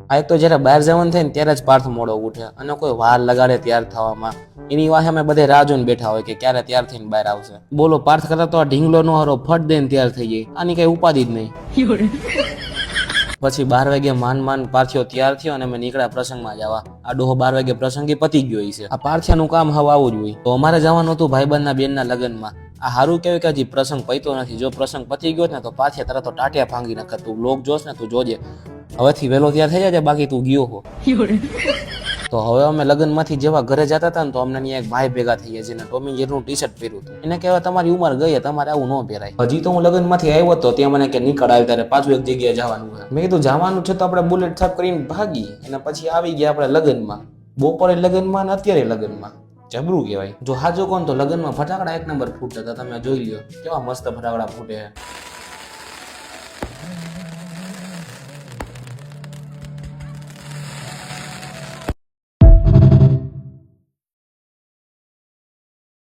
આ એક તો જયારે બહાર જવાનું થાય ને ત્યારે જ પાર્થ મોડો ઉઠે અને કોઈ વાર લગાડે તૈયાર થવામાં. એની વાહે અમે બધે રાહ જોઈને બેઠા હોય કે ક્યારે તૈયાર થઈને બહાર આવશે. બોલો પાર્થ કરતા તો આ ઢીંગલો નો હારો ફટ દઈને તૈયાર થઈ જાય. આની કઈ ઉપાધિ જ નહીં. પછી 12 વાગે માંડ પાર્થિયો તૈયાર થયો અને અમે નીકળ્યા પ્રસંગમાં જવા. આ ડોહો 12 વાગે પ્રસંગી પતી ગયો છે. આ પાર્થિયાનું કામ હવે આવું જ હોય. તો અમારે જવાનું હતું ભાઈબંધના બેનના લગ્નમાં. આ હારું કેવાય કે હજી પ્રસંગ પત્યો નથી. જો પ્રસંગ પતી ગયો ને તો પાછે તરત તો ટાટિયા ભાંગી નાખે. તું લોક જોશ ને તું જોજે. હવેથી વહેલો તૈયાર થઈ જાય, બાકી તું ગયો હો. તો હવે અમે લગ્નમાંથી જેવા ઘરે જતા હતા ને તો અમને ત્યાં એક ભાઈ ભેગા થઈ ગયા જેને ટોમી જેરનું ટી-શર્ટ પહેર્યું હતું. એને કહેવાય તમારી ઉંમર ગઈ, તમારે આવું ન પહેરાય. હજી તો હું લગ્નમાંથી આવ્યો હતો ત્યાં મને કે નીકળ આવી ત્યારે પાછું એક જગ્યાએ જવાનું છે. મેં કીધું જવાનું છે તો આપણે બુલેટ સાફ કરીને ભાગી. અને પછી આવી ગયા આપણે લગ્નમાં. બપોરે લગ્નમાં ને અત્યારે લગ્નમાં. જબરું કહેવાય. જો હાજો કોણ તો લગ્નમાં ફટાકડા એક નંબર ફૂટતા હતા. તમે જોઈ લ્યો કેવા મસ્ત ફટાકડા ફૂટે.